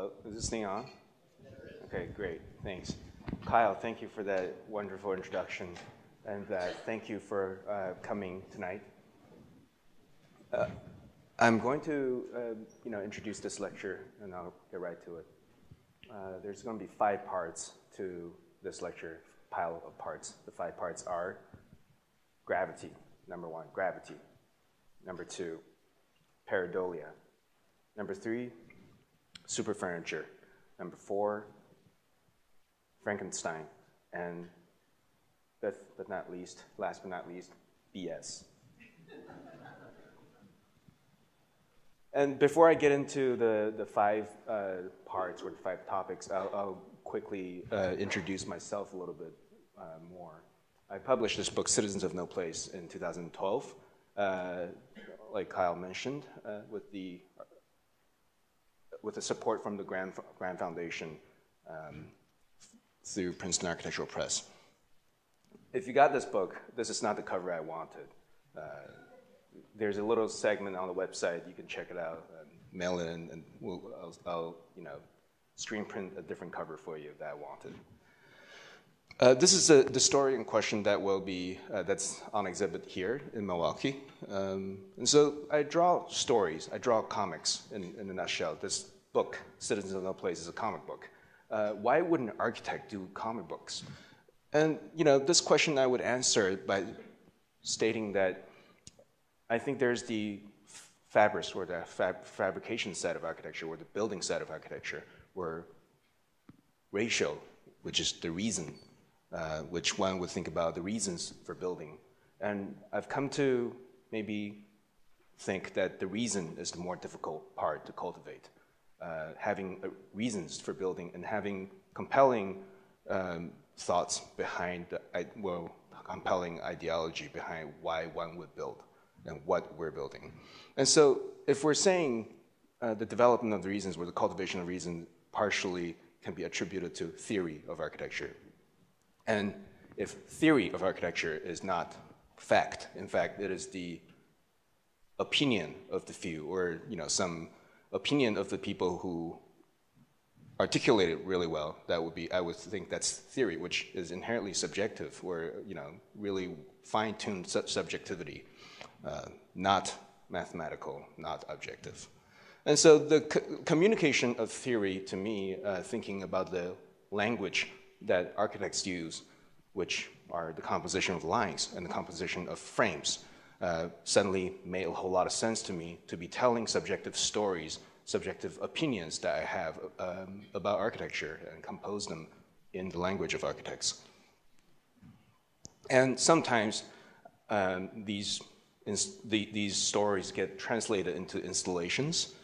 Hello, is this thing on? Okay, great, thanks. Kyle, thank you for that wonderful introduction, and thank you for coming tonight. I'm going to introduce this lecture, and I'll get right to it. There's going to be 5 parts to this lecture, pile of parts. The 5 parts are gravity, number 1, gravity. Number 2, pareidolia. Number 3, superfurniture. Number 4, Frankenstein. And last but not least, BS. And before I get into the 5 parts or the 5 topics, I'll quickly introduce myself a little bit more. I published this book, Citizens of No Place, in 2012, like Kyle mentioned, with the support from the Grand Foundation through Princeton Architectural Press. If you got this book, this is not the cover I wanted. There's a little segment on the website, you can check it out, mail it in, and I'll screen print a different cover for you that I wanted. This is the story in question that will be, that's on exhibit here in Milwaukee. And so I draw stories, I draw comics in a nutshell. This book, Citizens of No Place, is a comic book. Why would an architect do comic books? And this question I would answer by stating that I think there's the fabrics or the fabrication side of architecture or the building side of architecture where ratio, which is the reason, which one would think about the reasons for building. And I've come to maybe think that the reason is the more difficult part to cultivate. Having reasons for building and having compelling thoughts behind, compelling ideology behind why one would build and what we're building. And so if we're saying the development of the reasons or the cultivation of reason partially can be attributed to theory of architecture, and if theory of architecture is not fact, in fact, it is the opinion of the few or some opinion of the people who articulate it really well, that would be, I would think that's theory, which is inherently subjective or really fine-tuned subjectivity. Not mathematical, not objective. And so the communication of theory to me, thinking about the language that architects use, which are the composition of lines and the composition of frames, suddenly made a whole lot of sense to me to be telling subjective stories, subjective opinions that I have about architecture and compose them in the language of architects. And sometimes these stories get translated into installations,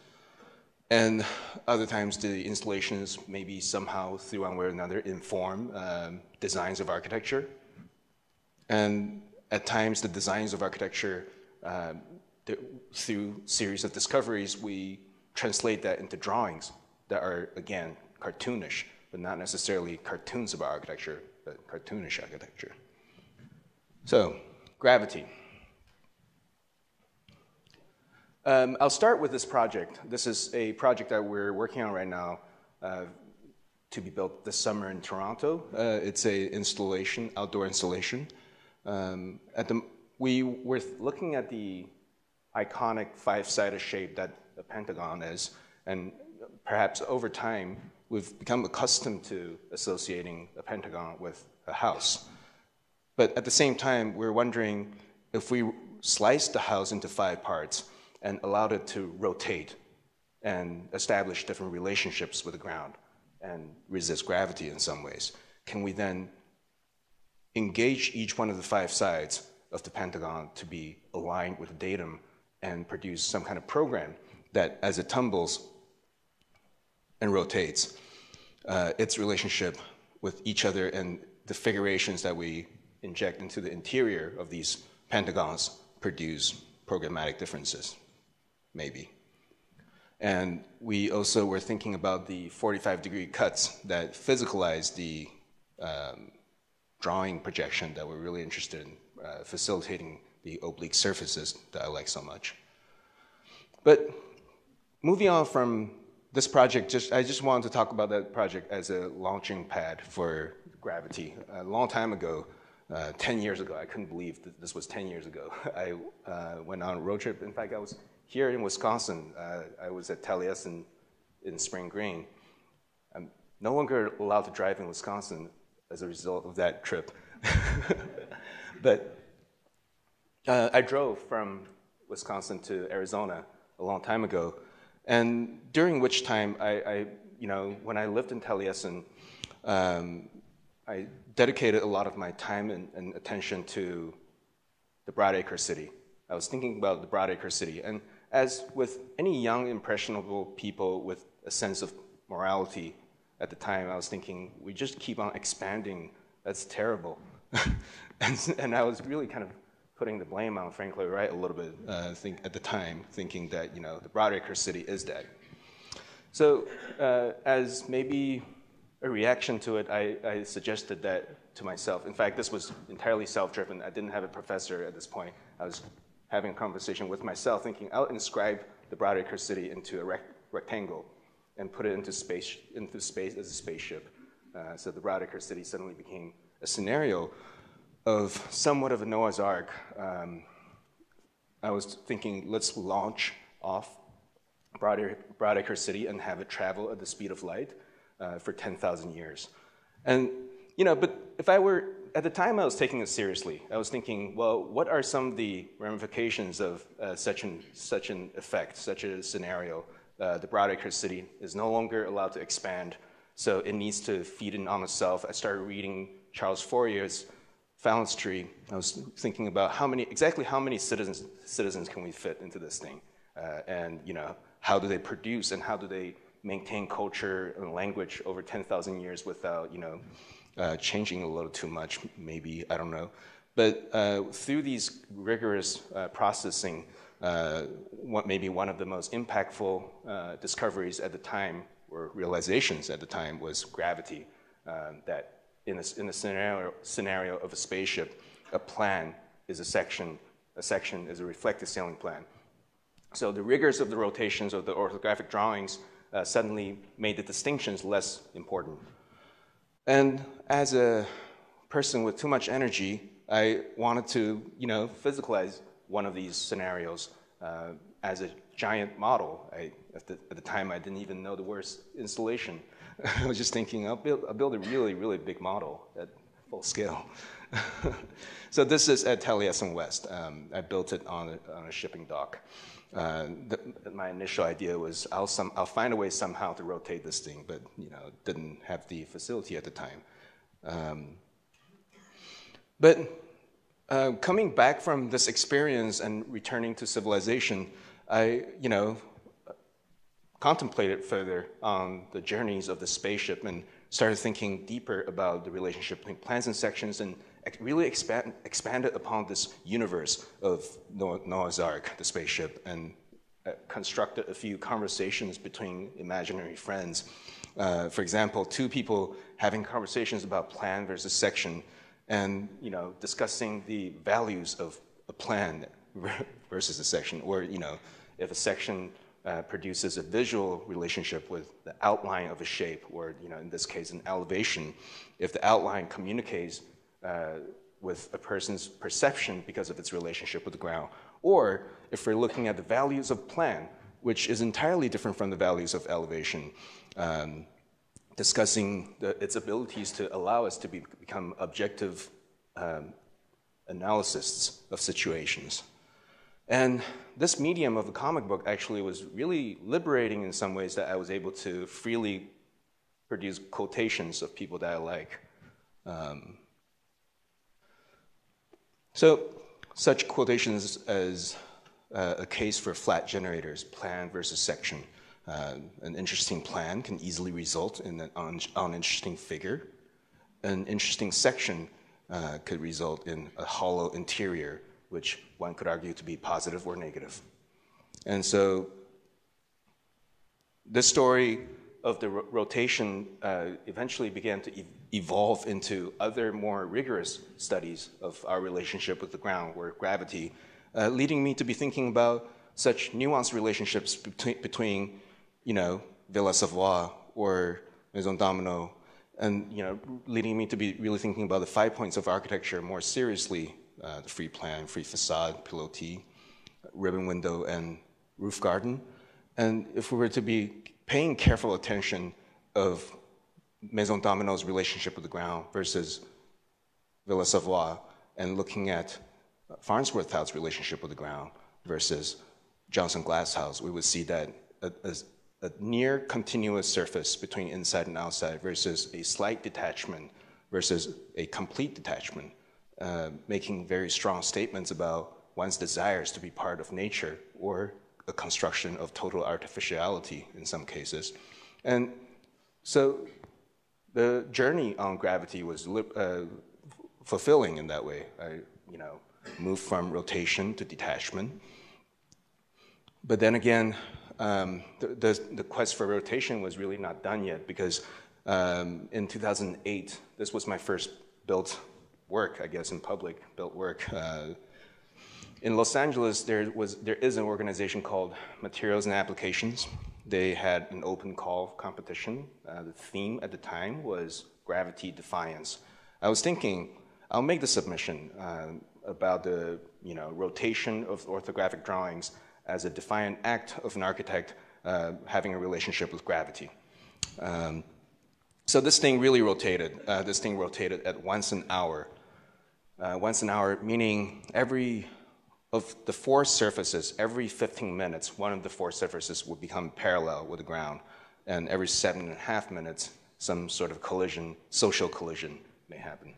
and other times the installations maybe somehow through one way or another inform designs of architecture. And at times the designs of architecture, through series of discoveries, we translate that into drawings that are, again, cartoonish, but not necessarily cartoons about architecture, but cartoonish architecture. So, gravity. I'll start with this project. This is a project that we're working on right now to be built this summer in Toronto. It's an installation, outdoor installation. We were looking at the iconic 5-sided shape that the Pentagon is, and perhaps over time we've become accustomed to associating a Pentagon with a house. But at the same time, we're wondering if we slice the house into 5 parts and allowed it to rotate and establish different relationships with the ground and resist gravity in some ways, can we then engage each one of the 5 sides of the Pentagon to be aligned with the datum and produce some kind of program that, as it tumbles and rotates, its relationship with each other and the figurations that we inject into the interior of these pentagons produce programmatic differences, maybe. And we also were thinking about the 45-degree cuts that physicalize the drawing projection that we're really interested in facilitating the oblique surfaces that I like so much. But moving on from this project, I just wanted to talk about that project as a launching pad for gravity. A long time ago, 10 years ago, I couldn't believe that this was 10 years ago. I went on a road trip. In fact, I was here in Wisconsin. I was at Taliesin in Spring Green. I'm no longer allowed to drive in Wisconsin as a result of that trip. But I drove from Wisconsin to Arizona a long time ago, and during which time when I lived in Taliesin, I dedicated a lot of my time and attention to the Broadacre city. I was thinking about the Broadacre city, and as with any young, impressionable people with a sense of morality at the time, I was thinking, we just keep on expanding. That's terrible. and I was really kind of putting the blame on Frank Lloyd Wright a little bit at the time, thinking that the Broadacre city is dead. So as maybe a reaction to it, I suggested that to myself. In fact, this was entirely self-driven. I didn't have a professor at this point. I was having a conversation with myself, thinking I'll inscribe the Broadacre city into a rectangle and put it into space as a spaceship. So the Broadacre city suddenly became a scenario of somewhat of a Noah's Ark. I was thinking, let's launch off Broadacre city and have it travel at the speed of light for 10,000 years. And, but if I were, at the time I was taking it seriously. I was thinking, well, what are some of the ramifications of such an effect, such a scenario? The Broadacre city is no longer allowed to expand, so it needs to feed in on itself. I started reading Charles Fourier's Fallon's Tree. I was thinking about exactly how many citizens can we fit into this thing, and how do they produce and how do they maintain culture and language over 10,000 years without changing a little too much, maybe, I don't know. But through these rigorous processing, maybe one of the most impactful discoveries at the time, or realizations at the time, was gravity. That in a scenario of a spaceship, a plan is a section is a reflective sailing plan. So the rigors of the rotations of the orthographic drawings suddenly made the distinctions less important. And as a person with too much energy, I wanted to, physicalize one of these scenarios as a giant model. At the time, I didn't even know the word installation. I was just thinking, I'll build a really, really big model at full scale. So this is at Taliesin West. I built it on a shipping dock. My initial idea was I'll find a way somehow to rotate this thing, but didn't have the facility at the time. But coming back from this experience and returning to civilization, I contemplated further on the journeys of the spaceship and started thinking deeper about the relationship between plans and sections, and really expanded upon this universe of Noah's Ark, the spaceship, and constructed a few conversations between imaginary friends. For example, two people having conversations about plan versus section, and discussing the values of a plan versus a section, or if a section produces a visual relationship with the outline of a shape, or in this case an elevation, if the outline communicates with a person's perception because of its relationship with the ground, or if we're looking at the values of plan, which is entirely different from the values of elevation, discussing its abilities to allow us to become objective analysts of situations. And this medium of the comic book actually was really liberating in some ways, that I was able to freely produce quotations of people that I like. So such quotations as a case for flat generators, plan versus section. An interesting plan can easily result in an uninteresting figure. An interesting section could result in a hollow interior, which one could argue to be positive or negative. And so this story of the rotation eventually began to evolve into other more rigorous studies of our relationship with the ground, or gravity, leading me to be thinking about such nuanced relationships between Villa Savoye or Maison Domino, and leading me to be really thinking about the 5 points of architecture more seriously: the free plan, free facade, pilotis, ribbon window, and roof garden. And if we were to be paying careful attention of Maison Domino's relationship with the ground versus Villa Savoye, and looking at Farnsworth House relationship with the ground versus Johnson Glass House, we would see that a near continuous surface between inside and outside versus a slight detachment versus a complete detachment, making very strong statements about one's desires to be part of nature or a construction of total artificiality in some cases. And so the journey on gravity was fulfilling in that way. I moved from rotation to detachment. But then again, the quest for rotation was really not done yet, because in 2008, this was my first built work, I guess, in public, built work. In Los Angeles, there is an organization called Materials and Applications. They had an open call competition. The theme at the time was gravity defiance. I was thinking, I'll make the submission about the rotation of orthographic drawings as a defiant act of an architect having a relationship with gravity. So this thing really rotated. This thing rotated at once an hour. Once an hour, meaning of the four surfaces, every 15 minutes, one of the four surfaces would become parallel with the ground. And every 7.5 minutes, some sort of collision, social collision may happen.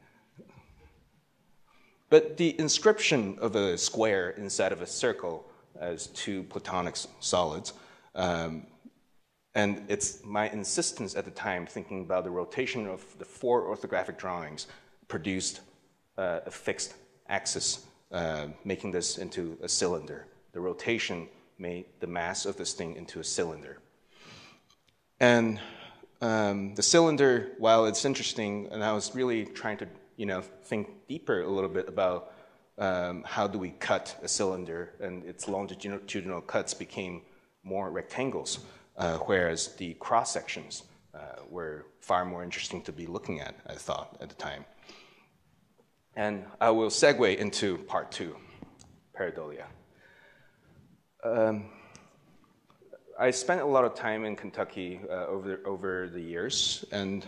But the inscription of a square inside of a circle as two platonic solids, and it's my insistence at the time, thinking about the rotation of the four orthographic drawings, produced a fixed axis, making this into a cylinder. The rotation made the mass of this thing into a cylinder. And the cylinder, while it's interesting, and I was really trying to think deeper a little bit about how do we cut a cylinder, and its longitudinal cuts became more rectangles, whereas the cross sections were far more interesting to be looking at, I thought, at the time. And I will segue into part 2, pareidolia. I spent a lot of time in Kentucky over the years, and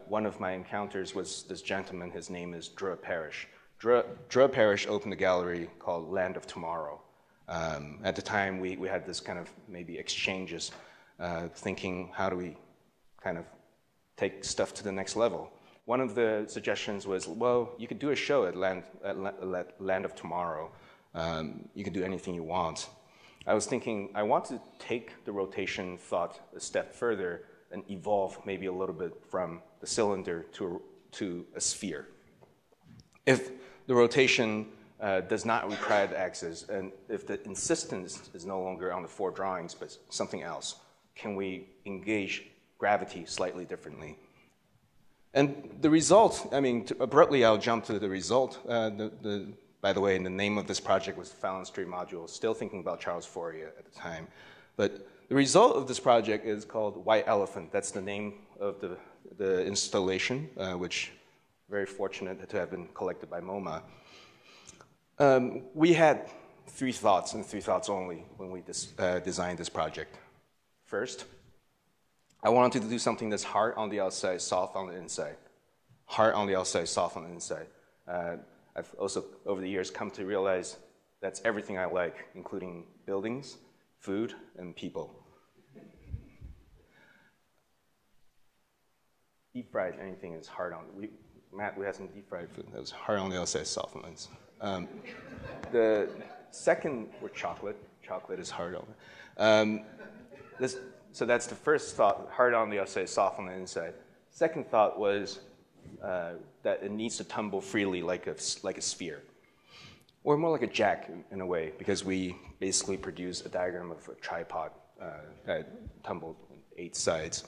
one of my encounters was this gentleman. His name is Drew Parrish. Drew Parrish opened a gallery called Land of Tomorrow. At the time, we had this kind of maybe exchanges, thinking, how do we kind of take stuff to the next level? One of the suggestions was, well, you could do a show at Land of Tomorrow. You could do anything you want. I was thinking, I want to take the rotation thought a step further and evolve maybe a little bit from the cylinder to a sphere. If the rotation does not require the axis, and if the insistence is no longer on the four drawings, but something else, can we engage gravity slightly differently? And the result, abruptly I'll jump to the result. By the way, the name of this project was the Fallon Street Module, still thinking about Charles Fourier at the time. But the result of this project is called White Elephant. That's the name of the installation, which very fortunate to have been collected by MoMA. We had 3 thoughts, and 3 thoughts only, when we designed this project. First, I wanted to do something that's hard on the outside, soft on the inside. Hard on the outside, soft on the inside. I've also, over the years, come to realize that's everything I like, including buildings, food, and people. Deep fried anything is hard on. Matt, we had some deep fried food that was hard on the outside, soft on the inside. The second was chocolate. Chocolate is hard on. So that's the first thought, hard on the outside, soft on the inside. Second thought was that it needs to tumble freely like a sphere. Or more like a jack in a way, because we basically produce a diagram of a tripod that tumbled 8 sides.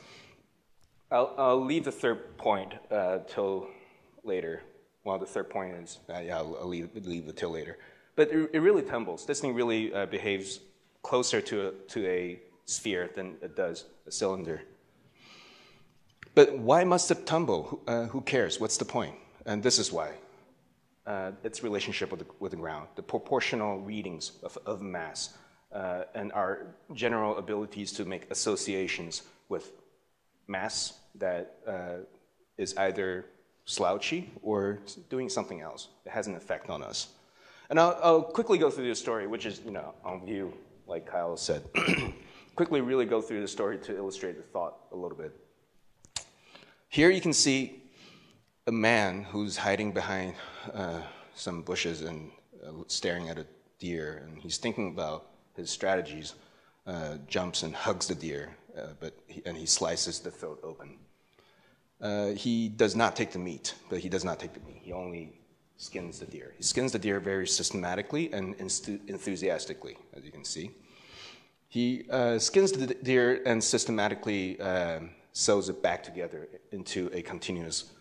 I'll leave the third point till later. Well, the third point is, I'll leave it till later. But it really tumbles. This thing really behaves closer to a sphere than it does a cylinder. But why must it tumble? Who cares? What's the point? And this is why. Its relationship with the ground, the proportional readings of mass, and our general abilities to make associations with mass that is either slouchy or doing something else. It has an effect on us. And I'll quickly go through this story, which is, on view, like Kyle said. Quickly really go through the story to illustrate the thought a little bit. Here you can see a man who's hiding behind some bushes and staring at a deer, and he's thinking about his strategies, jumps and hugs the deer, and he slices the throat open. He does not take the meat, but he does not take the meat. He only skins the deer. He skins the deer very systematically and enthusiastically, as you can see. He skins the deer and systematically sews it back together into a continuous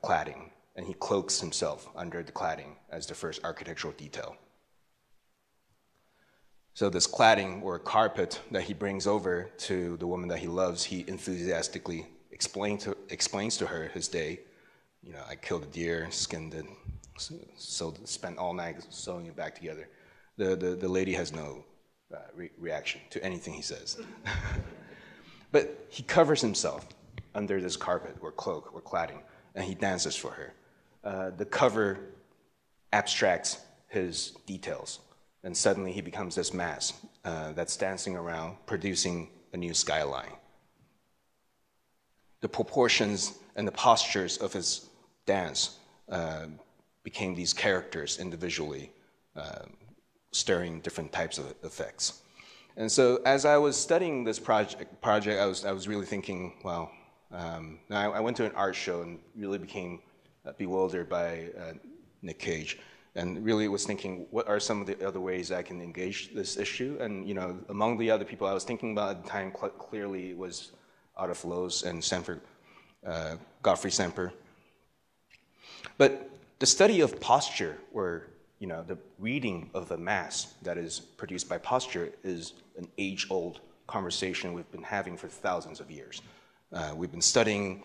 cladding, and he cloaks himself under the cladding as the first architectural detail. So this cladding or carpet that he brings over to the woman that he loves, he enthusiastically explains to her his day. I killed a deer, skinned it, spent all night sewing it back together. The lady has no reaction to anything he says. But he covers himself under this carpet or cloak or cladding, and he dances for her. The cover abstracts his details, and suddenly he becomes this mass that's dancing around, producing a new skyline. The proportions and the postures of his dance became these characters individually, stirring different types of effects. And so as I was studying this project, I was really thinking, well, I went to an art show and really became bewildered by Nick Cage, and really was thinking, what are some of the other ways I can engage this issue? And among the other people I was thinking about at the time, clearly was Otto Flows and Godfrey Semper. But the study of posture, or the reading of the mass that is produced by posture, is an age-old conversation we've been having for thousands of years. We've been studying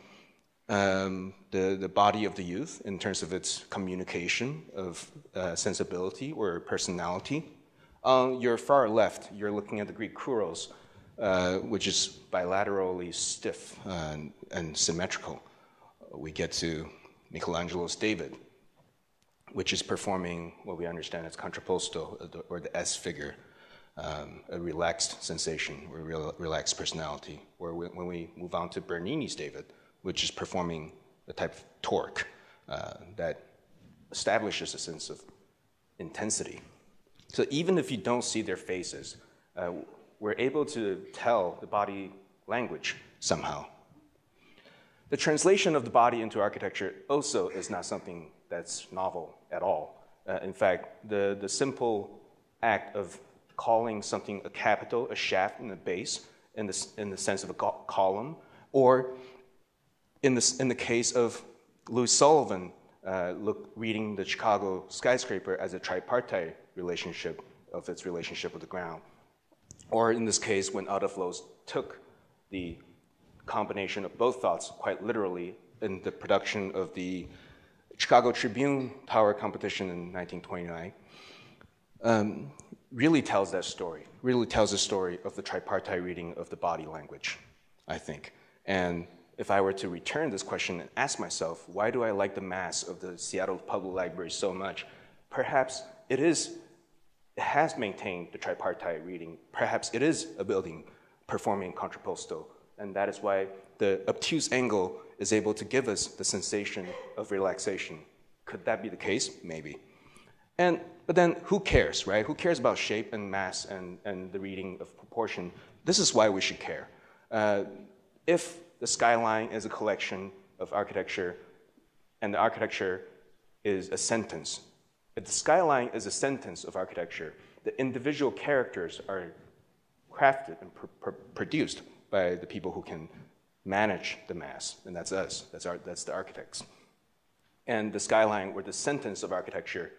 the body of the youth in terms of its communication of sensibility or personality. On your far left, you're looking at the Greek kouros, which is bilaterally stiff and symmetrical. We get to Michelangelo's David, which is performing what we understand as contrapposto, or the S figure, a relaxed sensation or relaxed personality. Or when we move on to Bernini's David, which is performing a type of torque that establishes a sense of intensity. So even if you don't see their faces, we're able to tell the body language somehow. The translation of the body into architecture also is not something that's novel at all. In fact, the simple act of calling something a capital, a shaft, and a base in the sense of a column, or in the case of Louis Sullivan reading the Chicago skyscraper as a tripartite relationship of its relationship with the ground, or in this case when Otto Flows took the combination of both thoughts quite literally in the production of the Chicago Tribune Tower competition in 1929, really tells that story, really tells the story of the tripartite reading of the body language, I think. And if I were to return this question and ask myself, why do I like the mass of the Seattle Public Library so much? Perhaps it has maintained the tripartite reading. Perhaps it is a building performing contrapposto, and that is why the obtuse angle is able to give us the sensation of relaxation. Could that be the case? Maybe. But then who cares, right? Who cares about shape and mass and the reading of proportion? This is why we should care. If the skyline is a collection of architecture and the architecture is a sentence, if the skyline is a sentence of architecture, the individual characters are crafted and produced by the people who can manage the mass, and that's us, that's the architects. And the skyline or the sentence of architecture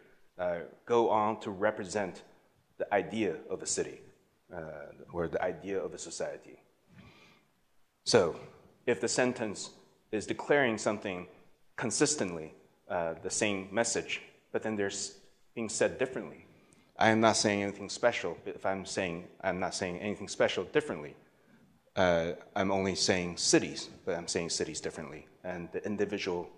go on to represent the idea of a city. or the idea of a society. So if the sentence is declaring something consistently, the same message, but then there's being said differently, I am not saying anything special. If I'm saying I'm not saying anything special differently, I'm only saying cities, but I'm saying cities differently. And the individual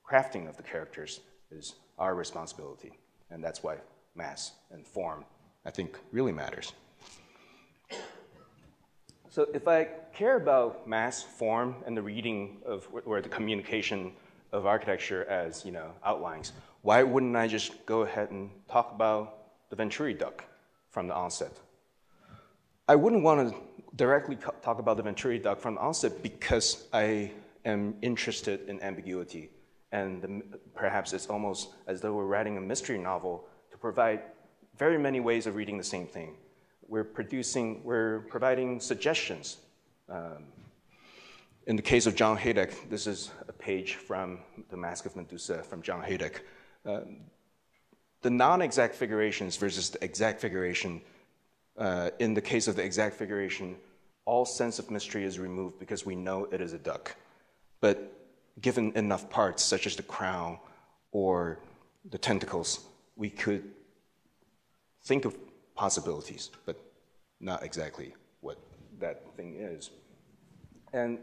crafting of the characters is our responsibility. And that's why mass and form, I think, really matters. So if I care about mass, form, and the reading of, or the communication of architecture as, outlines, why wouldn't I just go ahead and talk about the Venturi duck from the onset? I wouldn't want to directly talk about the Venturi duck from the onset because I am interested in ambiguity. And perhaps it's almost as though we're writing a mystery novel to provide very many ways of reading the same thing. We're providing suggestions. In the case of John Heyduk, this is a page from The Mask of Medusa from John Heyduk. The non-exact figurations versus the exact figuration, in the case of the exact figuration, all sense of mystery is removed because we know it is a duck. But given enough parts, such as the crown or the tentacles, we could think of possibilities, but not exactly what that thing is. And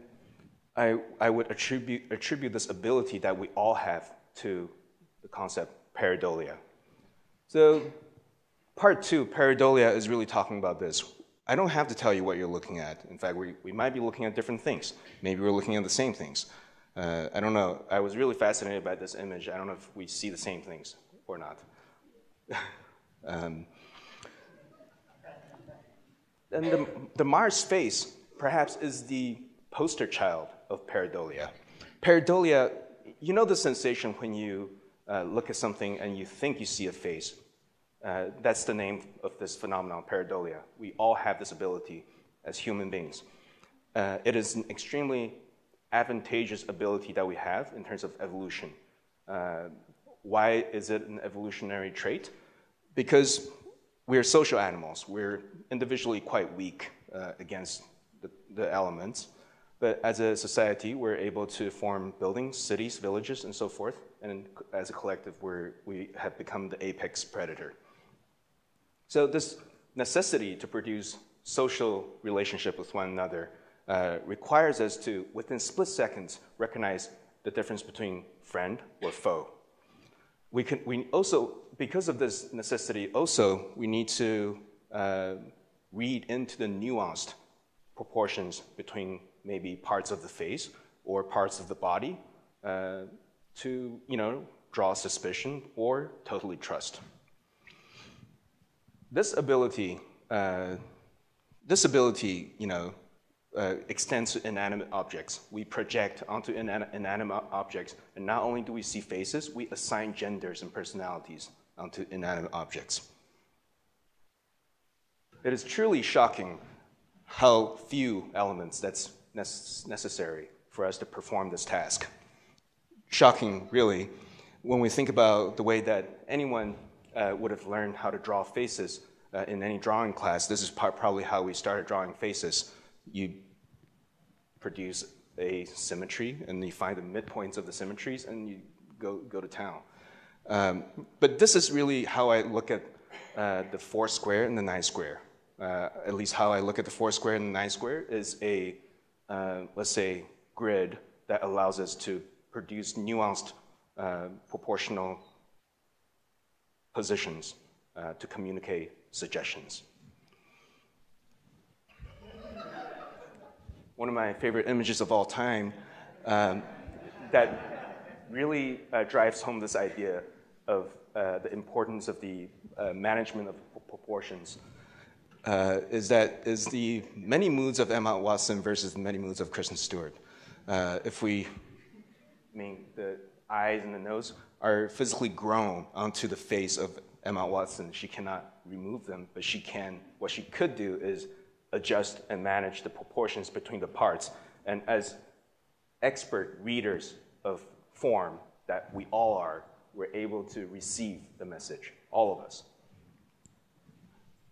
I would attribute this ability that we all have to the concept pareidolia. So part 2, pareidolia, is really talking about this. I don't have to tell you what you're looking at. In fact, we might be looking at different things. Maybe we're looking at the same things. I don't know. I was really fascinated by this image. I don't know if we see the same things or not. And the Mars face, perhaps, is the poster child of pareidolia. Pareidolia, you know the sensation when you look at something and you think you see a face. That's the name of this phenomenon, pareidolia. We all have this ability as human beings. It is an extremely advantageous ability that we have in terms of evolution. Why is it an evolutionary trait? Because we're social animals. We're individually quite weak against the elements. But as a society, we're able to form buildings, cities, villages, and so forth. And as a collective, we have become the apex predator. So this necessity to produce social relationship with one another requires us to, within split seconds, recognize the difference between friend or foe. We also, because of this necessity, we need to read into the nuanced proportions between maybe parts of the face or parts of the body to, draw suspicion or totally trust. This ability, extends to inanimate objects. We project onto inanimate objects, and not only do we see faces, we assign genders and personalities onto inanimate objects. It is truly shocking how few elements that's necessary for us to perform this task. Shocking, really, when we think about the way that anyone would have learned how to draw faces in any drawing class. This is probably how we started drawing faces. You produce a symmetry, and you find the midpoints of the symmetries, and you go to town. But this is really how I look at the 4 square and the 9 square. At least how I look at the 4 square and the 9 square is a, let's say, grid that allows us to produce nuanced proportional positions to communicate suggestions. One of my favorite images of all time that really drives home this idea of the importance of the management of proportions is the many moods of Emma Watson versus the many moods of Kristen Stewart. The eyes and the nose are physically grown onto the face of Emma Watson. She cannot remove them, but what she could do is adjust and manage the proportions between the parts. And as expert readers of form that we all are, we're able to receive the message, all of us.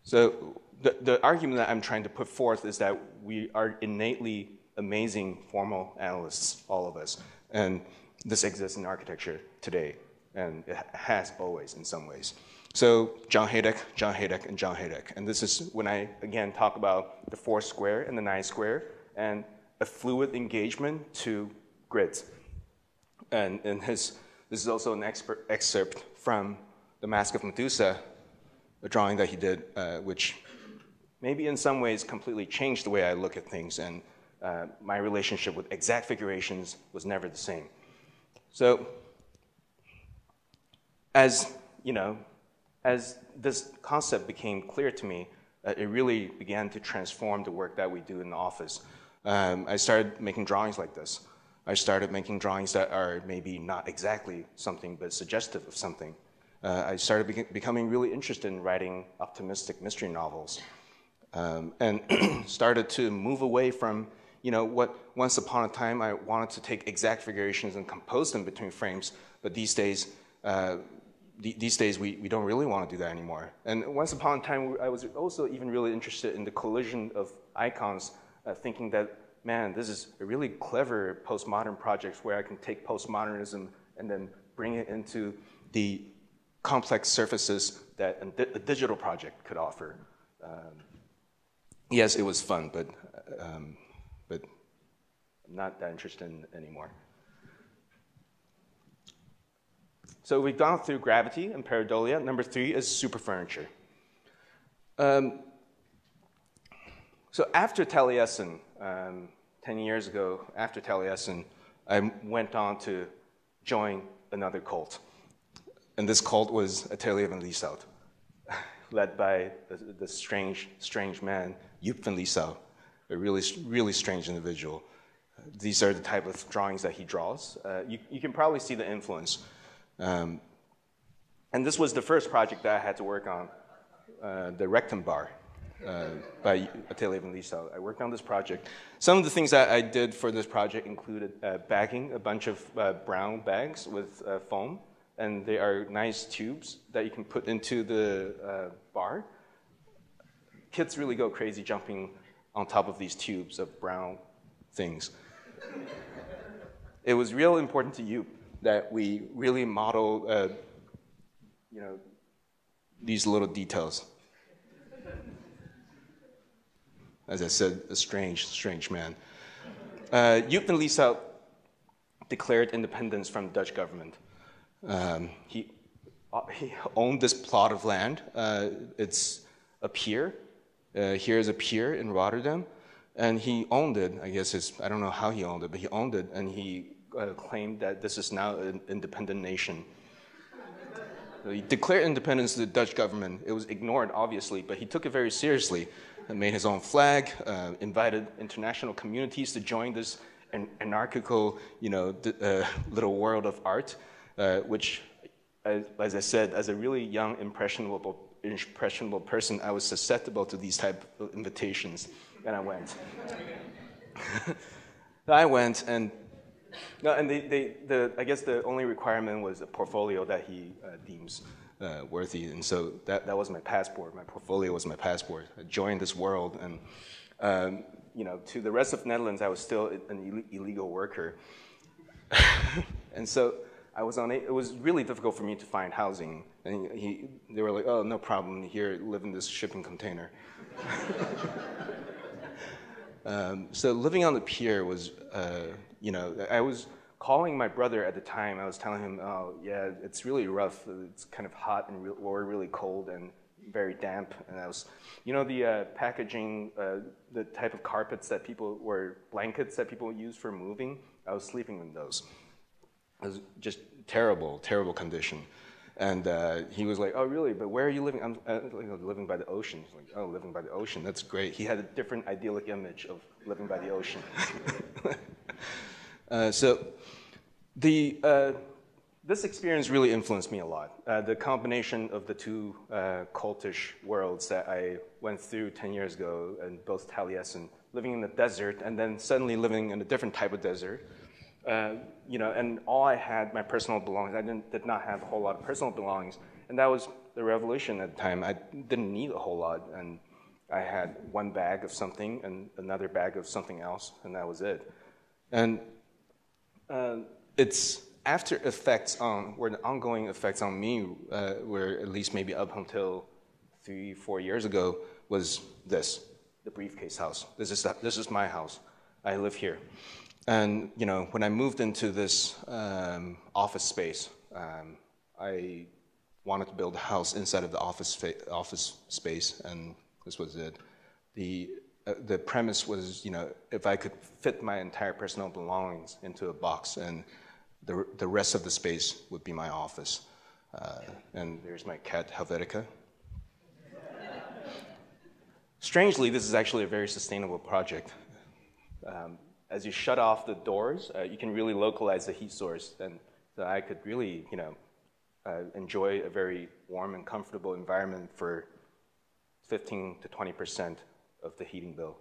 So the argument that I'm trying to put forth is that we are innately amazing formal analysts, all of us. And this exists in architecture today, and it has always in some ways. So John Hayek, and John Hayek. And this is when I, again, talk about the 4 square and the 9 square, and a fluid engagement to grids. And this is also an excerpt from The Mask of Medusa, a drawing that he did, which maybe in some ways completely changed the way I look at things, and my relationship with exact figurations was never the same. So, as this concept became clear to me, it really began to transform the work that we do in the office. I started making drawings like this. I started making drawings that are maybe not exactly something, but suggestive of something. I started becoming really interested in writing optimistic mystery novels, and started to move away from, what once upon a time I wanted to take exact figurations and compose them between frames, but these days we don't really want to do that anymore. And once upon a time, I was also even really interested in the collision of icons, thinking that, man, this is a really clever postmodern project where I can take postmodernism and then bring it into the complex surfaces that a digital project could offer. Yes, it was fun, but I'm not that interested in it anymore. So we've gone through gravity and pareidolia. Number 3 is superfurniture. So after Taliesin, 10 years ago, after Taliesin, I went on to join another cult. And this cult was Atelier van Lieshout, led by the strange man, Joop van Lieshout, a really strange individual. These are the type of drawings that he draws. You can probably see the influence. And this was the first project that I had to work on, the rectum bar by Atelier van Lieshout. I worked on this project. Some of the things that I did for this project included bagging a bunch of brown bags with foam, and they are nice tubes that you can put into the bar. Kids really go crazy jumping on top of these tubes of brown things. It was real important to you that we really model, these little details. As I said, a strange man. Joop van Lieshout declared independence from the Dutch government. He owned this plot of land. It's a pier. Here's a pier in Rotterdam. And he owned it. I guess I don't know how he owned it, but he owned it, and he claimed that this is now an independent nation. So he declared independence to the Dutch government. It was ignored, obviously, but he took it very seriously and made his own flag, invited international communities to join this anarchical, little world of art, which, as I said, as a really young, impressionable person, I was susceptible to these type of invitations, and I went. I went, and I guess the only requirement was a portfolio that he deems worthy, and so that was my passport. My portfolio was my passport. I joined this world, and to the rest of the Netherlands, I was still an illegal worker, and so it was really difficult for me to find housing. And they were like, "Oh, no problem. Here, live in this shipping container." So living on the pier was, I was calling my brother at the time. I was telling him, "Oh, yeah, it's really rough. It's kind of hot and we're really cold and very damp." And I was, the packaging, the type of carpets that blankets that people use for moving. I was sleeping in those. It was just terrible condition. And he was like, "Oh, really? But where are you living?" I'm living by the ocean. He's like, "Oh, living by the ocean. That's great." He had a different idyllic image of living by the ocean. So this experience really influenced me a lot. The combination of the two cultish worlds that I went through 10 years ago, and both Taliesin, living in the desert, and then suddenly living in a different type of desert. And all I had, my personal belongings. I did not have a whole lot of personal belongings, and that was the revolution at the time. I didn't need a whole lot, and I had one bag of something and another bag of something else, and that was it. And its after effects on, or the ongoing effects on me, were at least maybe up until 3-4 years ago, was this, the briefcase house. This is my house. I live here. And when I moved into this office space, I wanted to build a house inside of the office space, and this was it. The premise was, if I could fit my entire personal belongings into a box, and the rest of the space would be my office. And there's my cat, Helvetica. Strangely, this is actually a very sustainable project. As you shut off the doors, you can really localize the heat source, and so I could really, enjoy a very warm and comfortable environment for 15 to 20% of the heating bill.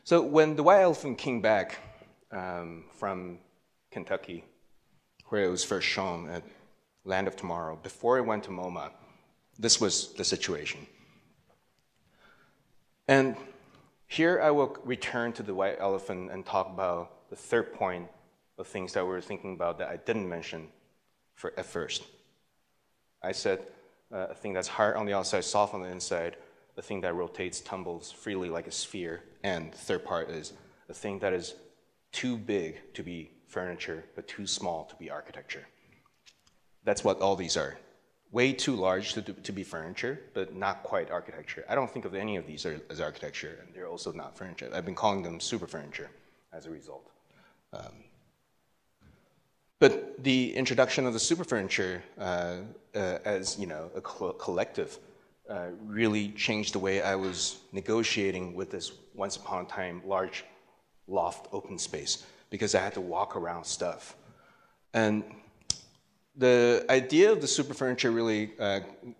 So when the white elephant came back from Kentucky, where it was first shown at Land of Tomorrow, before it went to MoMA, this was the situation. And here I will return to the white elephant and talk about the third point of things that we were thinking about that I didn't mention at first. I said a thing that's hard on the outside, soft on the inside, a thing that rotates, tumbles freely like a sphere, and the third part is a thing that is too big to be furniture, but too small to be architecture. That's what all these are. Way too large to be furniture, but not quite architecture. I don't think of any of these as architecture, and they're also not furniture. I've been calling them super furniture as a result. But the introduction of the super furniture as a collective really changed the way I was negotiating with this once upon a time large loft open space, because I had to walk around stuff. And the idea of the super furniture really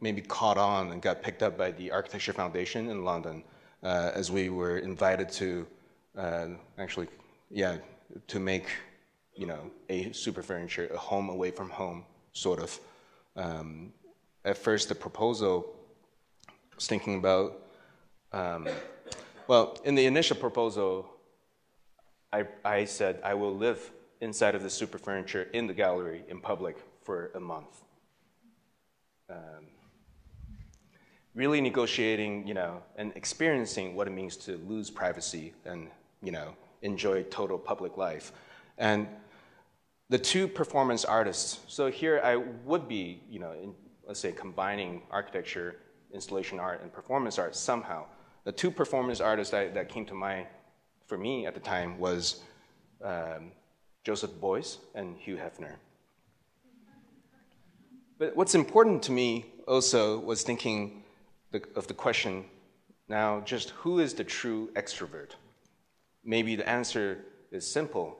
maybe caught on and got picked up by the Architecture Foundation in London as we were invited to to make a super furniture, a home away from home, sort of. At first, the proposal I was thinking about, in the initial proposal, I said I will live inside of the super furniture in the gallery in public for a month. Really negotiating, and experiencing what it means to lose privacy and, enjoy total public life. And the two performance artists, so here I would be, let's say combining architecture, installation art, and performance art somehow. The two performance artists that came to mind for me at the time was Joseph Beuys and Hugh Hefner. But what's important to me also was thinking of the question, now just who is the true extrovert? Maybe the answer is simple,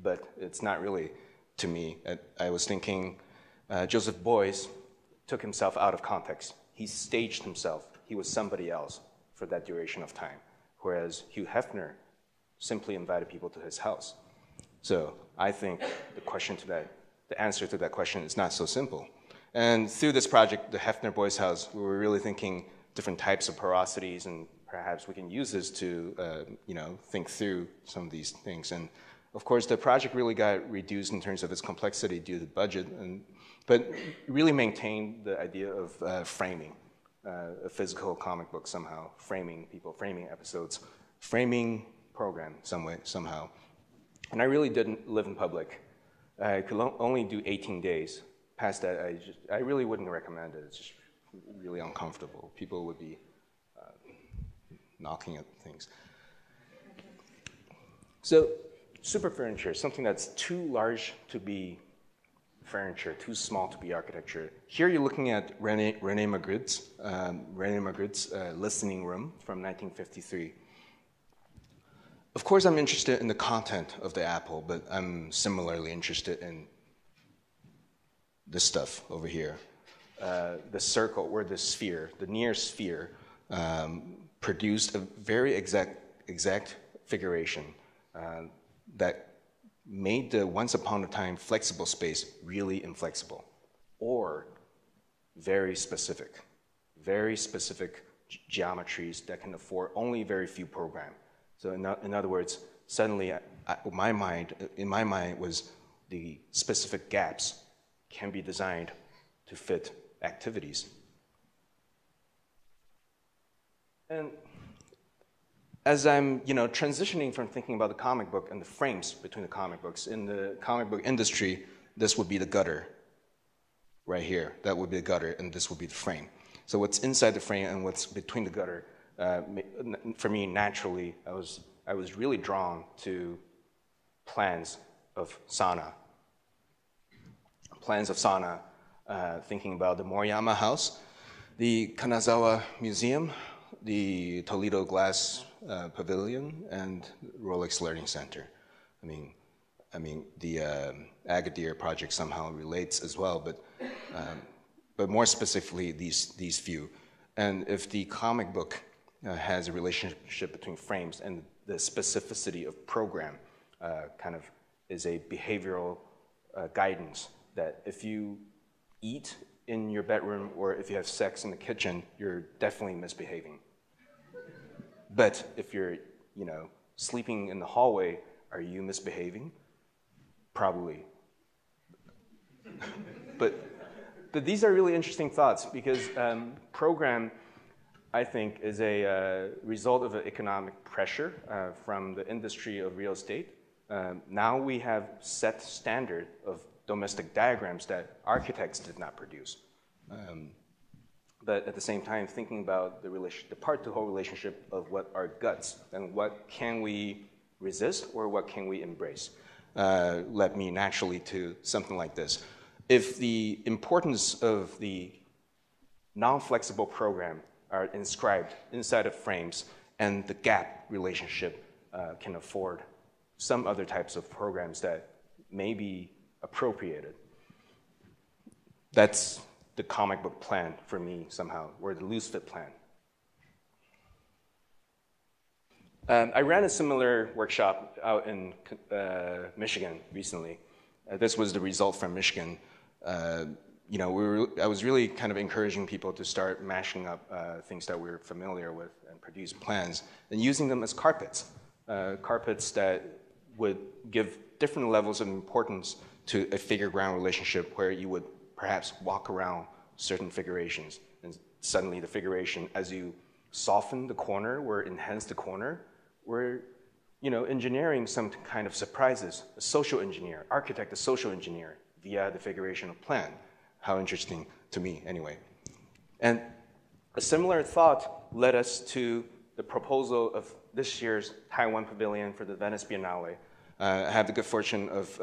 but it's not really to me. I was thinking Joseph Beuys took himself out of context. He staged himself. He was somebody else for that duration of time, whereas Hugh Hefner simply invited people to his house. So I think the answer to that question is not so simple. And through this project, the Hefner-Beuys house, we were really thinking different types of porosities, and perhaps we can use this to, think through some of these things. And of course, the project really got reduced in terms of its complexity due to budget, but really maintained the idea of framing, a physical comic book somehow, framing people, framing episodes, framing program somehow. And I really didn't live in public. I could only do 18 days. Past that, I really wouldn't recommend it. It's just really uncomfortable. People would be knocking at things. So super furniture, something that's too large to be furniture, too small to be architecture. Here you're looking at René Magritte's Listening Room from 1953. Of course, I'm interested in the content of the apple, but I'm similarly interested in this stuff over here. The circle, or the sphere, the near sphere, produced a very exact figuration that made the once upon a time flexible space really inflexible, or very specific, very specific geometries that can afford only very few programs. So in other words, suddenly in my mind was the specific gaps can be designed to fit activities. And as I'm transitioning from thinking about the comic book and the frames between the comic books, in the comic book industry, this would be the gutter right here. That would be the gutter, and this would be the frame. So what's inside the frame and what's between the gutter, for me, naturally, I was really drawn to plans of sauna. Plans of sauna, thinking about the Moriyama House, the Kanazawa Museum, the Toledo Glass Pavilion, and Rolex Learning Center. I mean, the Agadir project somehow relates as well, but more specifically, these few. And if the comic book has a relationship between frames and the specificity of program kind of is a behavioral guidance that if you eat in your bedroom or if you have sex in the kitchen, you're definitely misbehaving. But if you're, sleeping in the hallway, are you misbehaving? Probably. But these are really interesting thoughts because program, I think, is a result of an economic pressure from the industry of real estate. Now we have set standard of domestic diagrams that architects did not produce. But at the same time, thinking about the part-to-whole relationship of what are guts and what can we resist or what can we embrace, led me naturally to something like this. If the importance of the non-flexible program are inscribed inside of frames and the gap relationship can afford some other types of programs that may be appropriated, that's the comic book plan for me somehow, or the loose fit plan. I ran a similar workshop out in Michigan recently. This was the result from Michigan. I was really kind of encouraging people to start mashing up things that we're familiar with and produce plans and using them as carpets. Carpets that would give different levels of importance to a figure-ground relationship where you would perhaps walk around certain figurations and suddenly the figuration, as you soften the corner or enhance the corner, we're engineering some kind of surprises. A social engineer, architect, a social engineer via the figurational plan. How interesting to me, anyway. And a similar thought led us to the proposal of this year's Taiwan Pavilion for the Venice Biennale. I have the good fortune of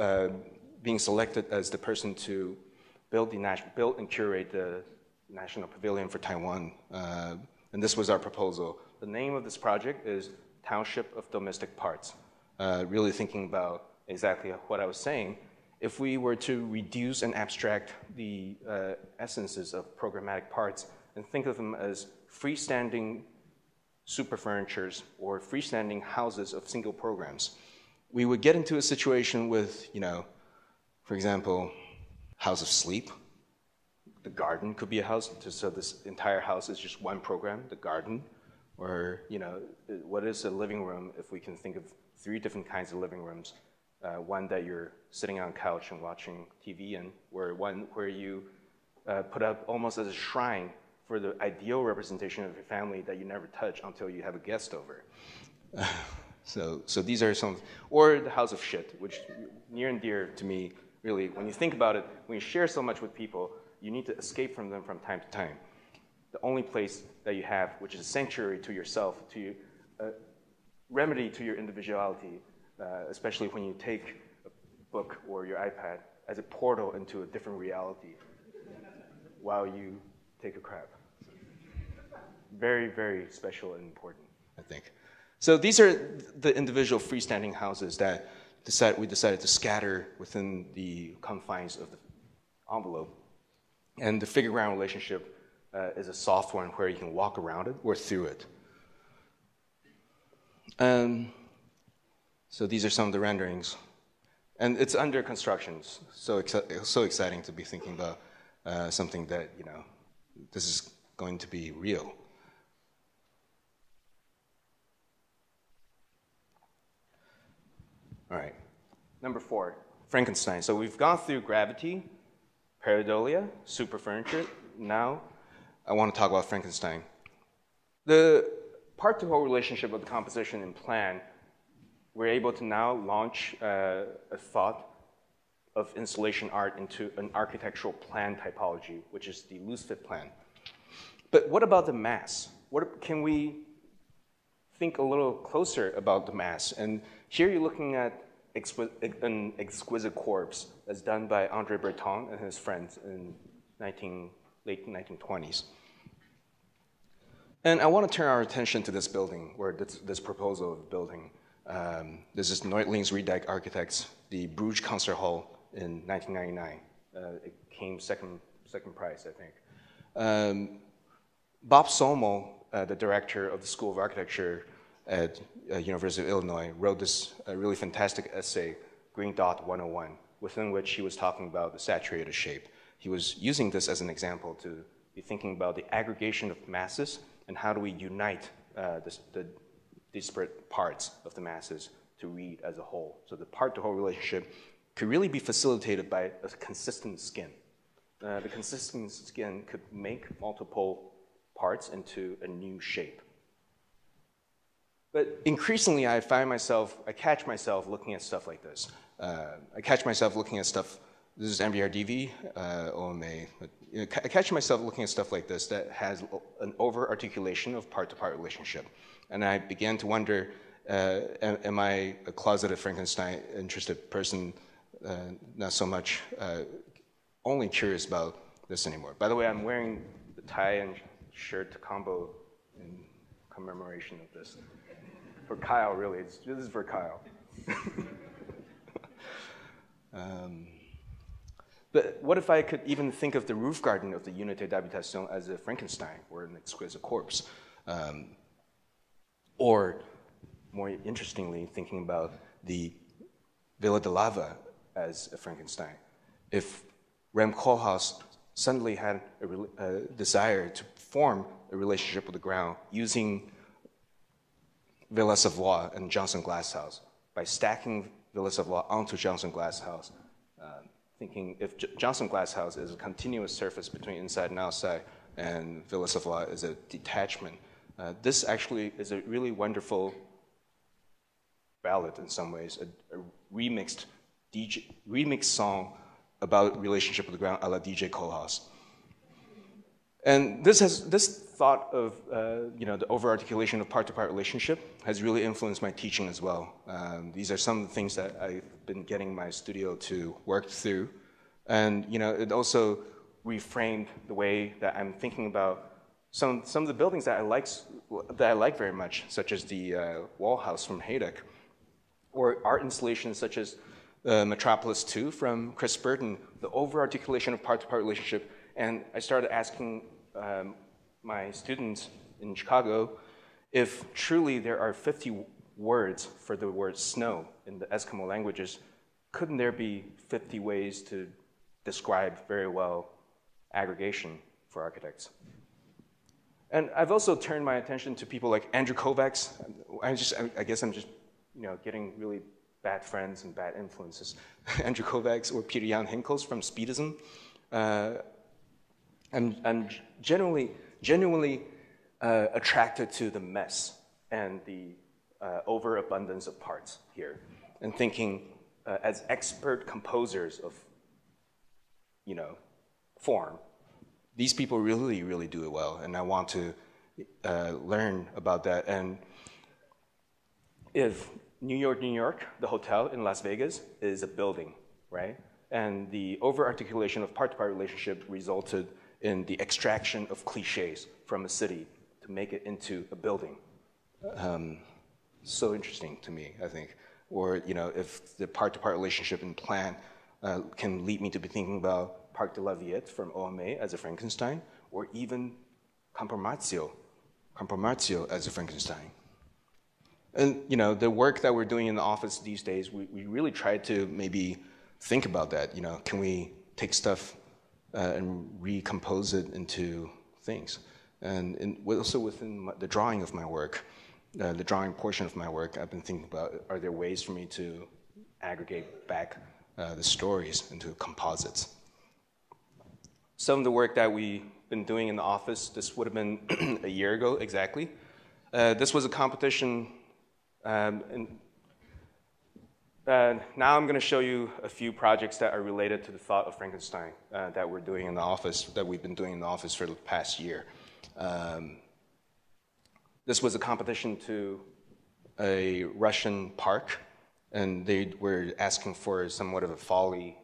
being selected as the person to build and curate the National Pavilion for Taiwan. And this was our proposal. The name of this project is Township of Domestic Parts. Really thinking about exactly what I was saying. If we were to reduce and abstract the essences of programmatic parts and think of them as freestanding super furnitures or freestanding houses of single programs, we would get into a situation with, for example, house of sleep. The garden could be a house, so this entire house is just one program, the garden. Or, what is a living room if we can think of 3 different kinds of living rooms? One that you're sitting on a couch and watching TV in, or one where you put up almost as a shrine for the ideal representation of your family that you never touch until you have a guest over. So these are some, or the house of shit, which near and dear to me, really. When you think about it, when you share so much with people, you need to escape from them from time to time. The only place that you have, which is a sanctuary to yourself, to remedy to your individuality, especially when you take a book or your iPad as a portal into a different reality while you take a crap. Very, very special and important, I think. So these are the individual freestanding houses that we decided to scatter within the confines of the envelope. And the figure-ground relationship is a soft one where you can walk around it or through it. So these are some of the renderings. And it's under construction, so exciting to be thinking about something that, this is going to be real. All right, number 4, Frankenstein. So we've gone through gravity, pareidolia, super furniture. Now I want to talk about Frankenstein. The part-to-whole relationship of the composition and plan, we're able to now launch a thought of installation art into an architectural plan typology, which is the loose-fit plan. But what about the mass? Can we think a little closer about the mass? And here you're looking at an exquisite corpse that's done by André Breton and his friends in late 1920s. And I want to turn our attention to this building, or this proposal of building. This is Neutling's Redeck Architects, the Bruges Concert Hall in 1999. It came second prize, I think. Bob Somel, the director of the School of Architecture at University of Illinois, wrote this really fantastic essay, Green Dot 101, within which he was talking about the saturated shape. He was using this as an example to be thinking about the aggregation of masses and how do we unite the disparate parts of the masses to read as a whole. So the part-to-whole relationship could really be facilitated by a consistent skin. The consistent skin could make multiple parts into a new shape. But increasingly, I catch myself looking at stuff like this. I catch myself looking at stuff, this is MBRDV, OMA. I catch myself looking at stuff like this that has an over-articulation of part-to-part relationship. And I began to wonder, am I a closeted Frankenstein interested person, not so much only curious about this anymore. By the way, I'm wearing the tie and shirt combo in commemoration of this. For Kyle, really, this is for Kyle. But what if I could even think of the roof garden of the Unité d'Habitation as a Frankenstein or an exquisite corpse? Or, more interestingly, thinking about the Villa de Lava as a Frankenstein. If Rem Koolhaas suddenly had a desire to form a relationship with the ground using Villa Savoie and Johnson Glasshouse, by stacking Villa Savoie onto Johnson Glasshouse, thinking if Johnson Glasshouse is a continuous surface between inside and outside, and Villa Savoie is a detachment, this actually is a really wonderful ballad in some ways, a remixed song about relationship with the ground a la DJ Koolhaas. And this thought of the over-articulation of part-to-part relationship has really influenced my teaching as well. These are some of the things that I've been getting my studio to work through. And it also reframed the way that I'm thinking about some of the buildings that I like very much, such as the Wall House from Haydock, or art installations such as Metropolis 2 from Chris Burton, the over-articulation of part-to-part relationship. And I started asking my students in Chicago if truly there are 50 words for the word snow in the Eskimo languages, couldn't there be 50 ways to describe very well aggregation for architects? And I've also turned my attention to people like Andrew Kovacs. I guess I'm just getting really bad friends and bad influences. Andrew Kovacs or Peter Jan Hinkels from Speedism. I'm genuinely attracted to the mess and the overabundance of parts here, and thinking as expert composers of form, these people really do it well, and I want to learn about that. And if New York, the hotel in Las Vegas is a building, right? And the over-articulation of part-to-part relationship resulted in the extraction of cliches from a city to make it into a building. So interesting to me, I think. Or if the part-to-part relationship in plan can lead me to be thinking about Parc de la Villette from OMA as a Frankenstein, or even Compromatio as a Frankenstein. And the work that we're doing in the office these days, we really try to maybe think about that. Can we take stuff and recompose it into things? And also within the drawing of my work, the drawing portion of my work, I've been thinking about, are there ways for me to aggregate back the stories into composites? Some of the work that we've been doing in the office, this would have been a year ago exactly. This was a competition, now I'm going to show you a few projects that are related to the thought of Frankenstein that we're doing in the office, that we've been doing in the office for the past year. This was a competition to a Russian park, and they were asking for somewhat of a folly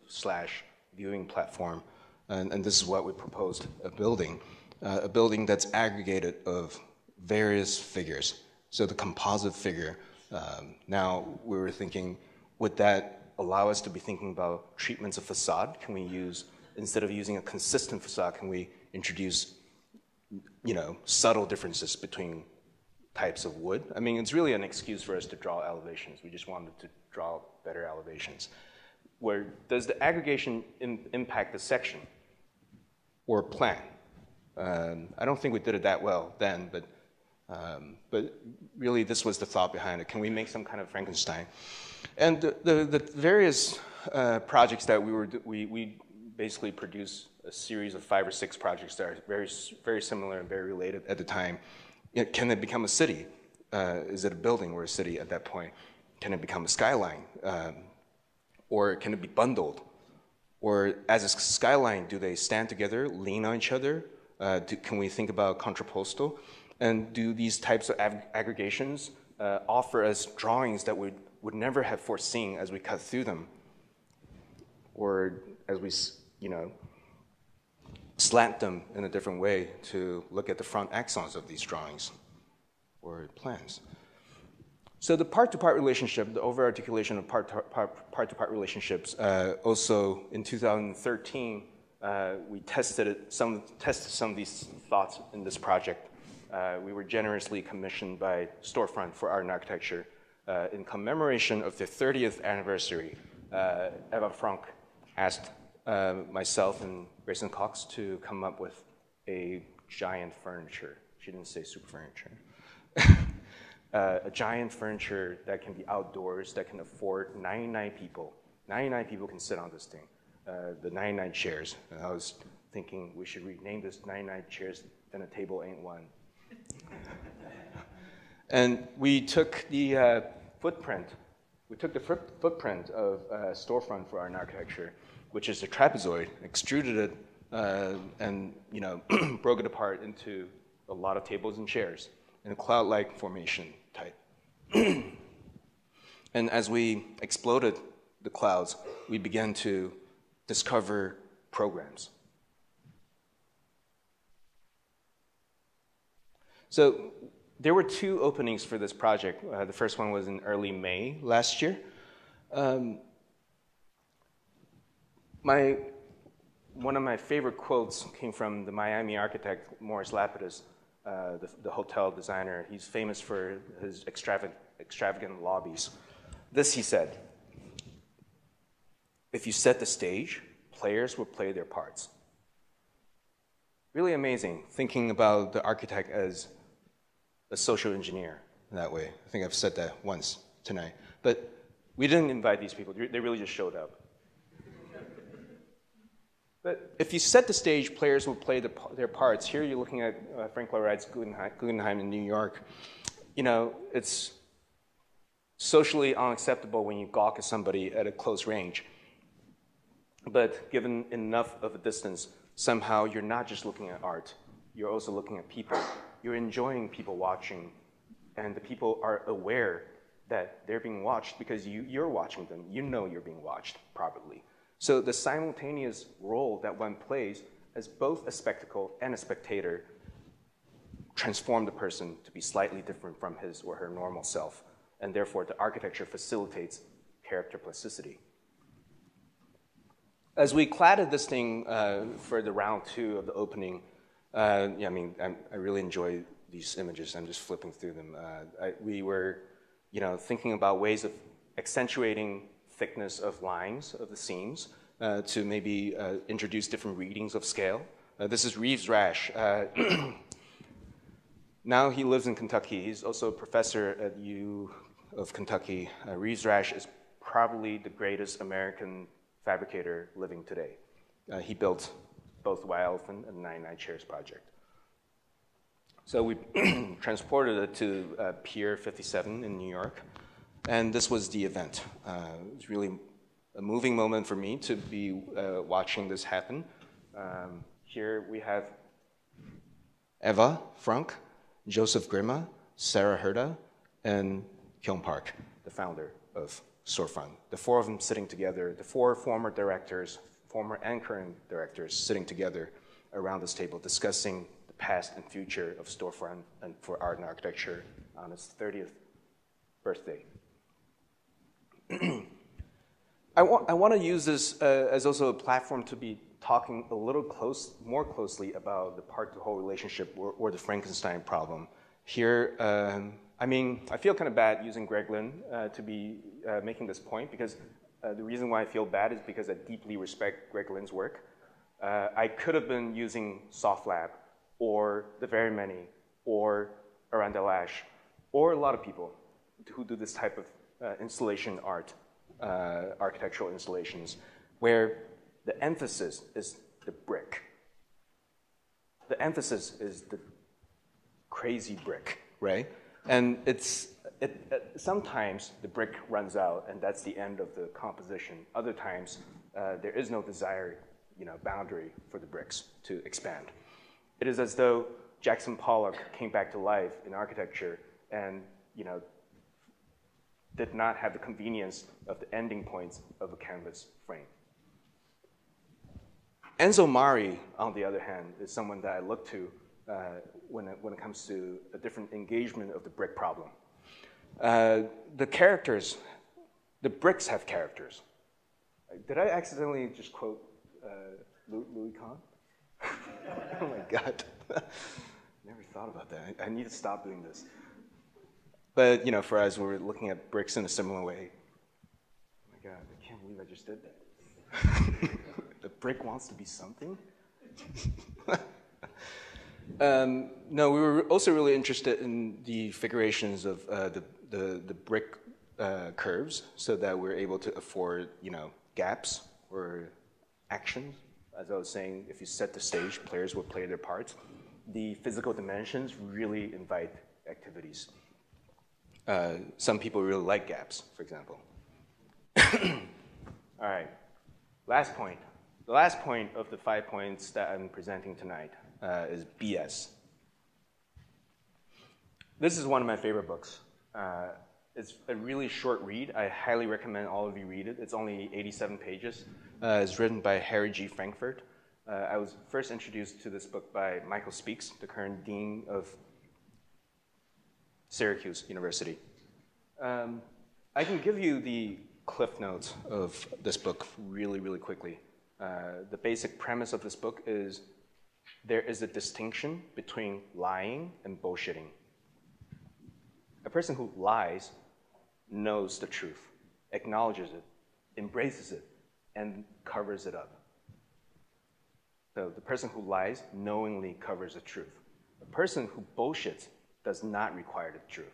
slash viewing platform, and this is what we proposed, a building that's aggregated of various figures. So the composite figure, now we were thinking, would that allow us to be thinking about treatments of facade? Can we use, instead of using a consistent facade, can we introduce, subtle differences between types of wood? I mean, it's really an excuse for us to draw elevations. We just wanted to draw better elevations. Where does the aggregation impact the section or plan? I don't think we did it that well then, but really this was the thought behind it. Can we make some kind of Frankenstein? And the various projects that we basically produced a series of 5 or 6 projects that are very, very similar and very related at the time. Can it become a city? Is it a building or a city at that point? Can it become a skyline? Or can it be bundled? Or as a skyline, do they stand together, lean on each other? Can we think about contrapposto? And do these types of aggregations offer us drawings that we would never have foreseen as we cut through them? Or as we, slant them in a different way to look at the front axons of these drawings or plans. So the part-to-part relationship, the over-articulation of part-to-part relationships, also in 2013, we tested some of these thoughts in this project. We were generously commissioned by Storefront for Art and Architecture in commemoration of their 30th anniversary. Eva Frank asked myself and Grayson Cox to come up with a giant furniture. She didn't say super furniture. A giant furniture that can be outdoors, that can afford 99 people. 99 people can sit on this thing, the 99 chairs. And I was thinking we should rename this 99 chairs, then a table ain't one. And we took the footprint. We took the footprint of Storefront for Art and Architecture, which is a trapezoid, extruded it, and broke it apart into a lot of tables and chairs in a cloud-like formation type. And as we exploded the clouds, we began to discover programs. So there were 2 openings for this project. The first one was in early May last year. One of my favorite quotes came from the Miami architect, Morris Lapidus, the hotel designer. He's famous for his extravagant lobbies. This he said: if you set the stage, players will play their parts. Really amazing, thinking about the architect as a social engineer in that way. I think I've said that once tonight. But we didn't invite these people. They really just showed up. But if you set the stage, players will play their parts. Here you're looking at Frank Lloyd Wright's Guggenheim in New York. It's socially unacceptable when you gawk at somebody at a close range. But given enough of a distance, somehow you're not just looking at art, you're also looking at people. You're enjoying people watching, and the people are aware that they're being watched because you're watching them. You know you're being watched properly. So the simultaneous role that one plays as both a spectacle and a spectator transform the person to be slightly different from his or her normal self, and therefore the architecture facilitates character plasticity. As we cladded this thing for the round 2 of the opening, I really enjoy these images. I'm just flipping through them. We were, thinking about ways of accentuating thickness of lines of the seams to maybe introduce different readings of scale. This is Reeves Rash. Now he lives in Kentucky. He's also a professor at U of Kentucky. Reeves Rash is probably the greatest American fabricator living today. He built both White Elephant and 99 Chairs project. So we transported it to Pier 57 in New York, and this was the event. It was really a moving moment for me to be watching this happen. Here we have Eva Frank, Joseph Grima, Sarah Herda, and Kyung Park, the founder of Storefront. The four of them sitting together, the four former directors, former and current directors sitting together around this table discussing the past and future of Storefront and for art and architecture on its 30th birthday. I want to use this as also a platform to be talking a little more closely about the part-to-whole relationship or the Frankenstein problem. Here, I mean, I feel kind of bad using Greg Lin to be making this point because the reason why I feel bad is because I deeply respect Greg Lin's work. I could have been using SoftLab or The Very Many or Aranda Lash or a lot of people who do this type of installation art, architectural installations, where the emphasis is the brick. The emphasis is the crazy brick, right? And sometimes the brick runs out and that's the end of the composition. Other times, there is no desired boundary for the bricks to expand. It is as though Jackson Pollock came back to life in architecture and did not have the convenience of the ending points of a canvas frame. Enzo Mari, on the other hand, is someone that I look to when it comes to a different engagement of the brick problem. The characters, the bricks have characters. Did I accidentally just quote Louis Kahn? Oh my God. Never thought about that. I need to stop doing this. But for us, we're looking at bricks in a similar way. Oh my God, I can't believe I just did that. The brick wants to be something? No, we were also really interested in the figurations of the brick curves so that we're able to afford, gaps or actions. As I was saying, if you set the stage, players will play their parts. The physical dimensions really invite activities. Some people really like gaps, for example. All right, last point. The last point of the 5 points that I'm presenting tonight is BS. This is one of my favorite books. It's a really short read. I highly recommend all of you read it. It's only 87 pages. It's written by Harry G. Frankfurt. I was first introduced to this book by Michael Speaks, the current dean of Syracuse University. I can give you the cliff notes of this book really, really quickly. The basic premise of this book is there is a distinction between lying and bullshitting. A person who lies knows the truth, acknowledges it, embraces it, and covers it up. So the person who lies knowingly covers the truth. A person who bullshits does not require the truth.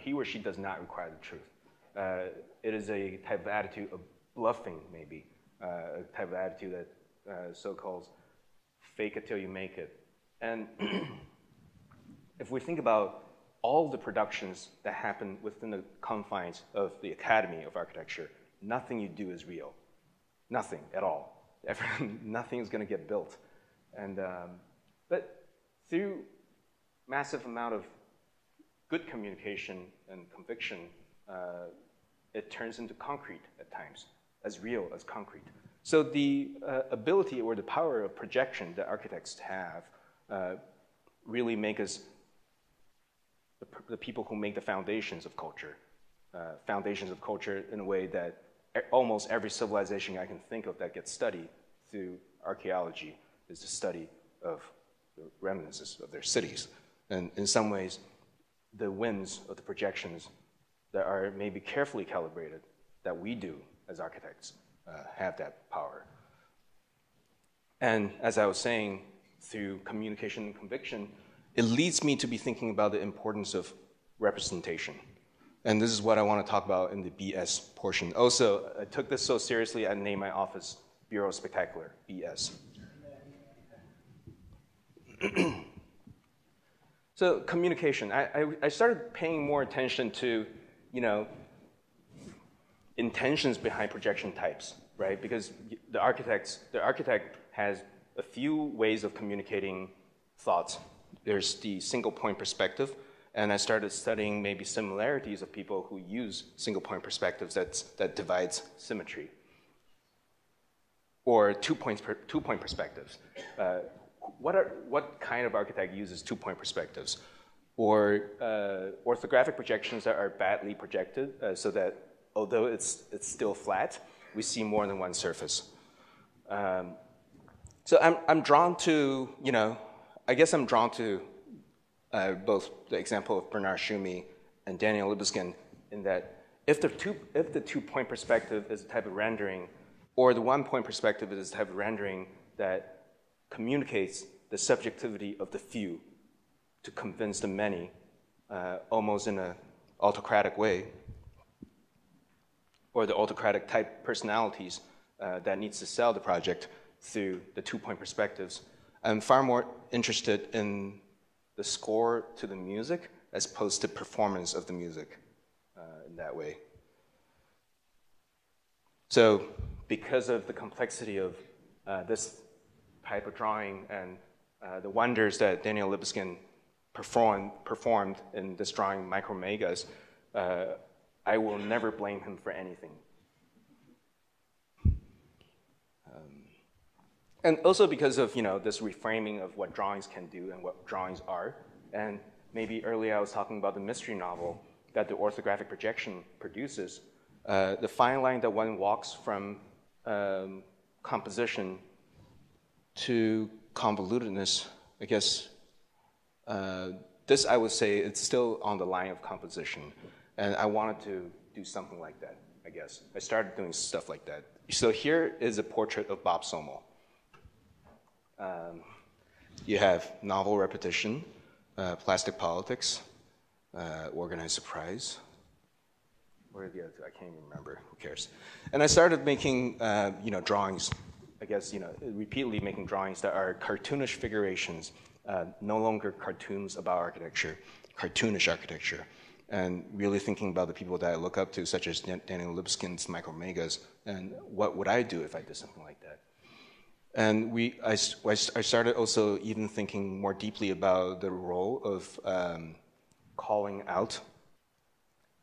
He or she does not require the truth. It is a type of attitude of bluffing, maybe, a type of attitude that so-called fake it till you make it. And if we think about all the productions that happen within the confines of the Academy of Architecture, nothing you do is real. Nothing at all. Nothing is going to get built. And, but through massive amount of good communication and conviction, it turns into concrete at times, as real as concrete. So the ability or the power of projection that architects have really make us the people who make the foundations of culture in a way that almost every civilization I can think of that gets studied through archaeology is the study of the reminiscences of their cities. And in some ways, the winds of the projections that are maybe carefully calibrated that we do as architects have that power. And as I was saying, through communication and conviction, it leads me to be thinking about the importance of representation. And this is what I want to talk about in the BS portion. Also, I took this so seriously, I named my office Bureau Spectacular, BS. So communication, I started paying more attention to, intentions behind projection types, right? Because the architect has a few ways of communicating thoughts. There's the single point perspective, and I started studying maybe similarities of people who use single point perspectives that divides symmetry. Or two-point perspectives. What kind of architect uses two-point perspectives? Or orthographic projections that are badly projected, so that although it's still flat, we see more than one surface. So I'm drawn to, I guess I'm drawn to both the example of Bernard Schumi and Daniel Libeskind, in that if the two-point perspective is a type of rendering, or the one-point perspective is a type of rendering that communicates the subjectivity of the few to convince the many, almost in an autocratic way, or the autocratic type personalities that needs to sell the project through the two-point perspectives. I'm far more interested in the score to the music as opposed to performance of the music in that way. So because of the complexity of this type of drawing and the wonders that Daniel Libeskind performed in this drawing, Micro Megas, I will never blame him for anything. And also because of this reframing of what drawings can do and what drawings are. And maybe earlier I was talking about the mystery novel that the orthographic projection produces. The fine line that one walks from composition to convolutedness, I guess, this I would say it's still on the line of composition. And I wanted to do something like that, I guess. I started doing stuff like that. So here is a portrait of Bob Somel. You have novel repetition, plastic politics, organized surprise. Where are the other two? I can't even remember. Who cares? And I started making, drawings. I guess repeatedly making drawings that are cartoonish figurations, no longer cartoons about architecture, cartoonish architecture, and really thinking about the people that I look up to, such as Daniel Libeskind's Micro Megas, and what would I do if I did something like that? And I started also even thinking more deeply about the role of calling out.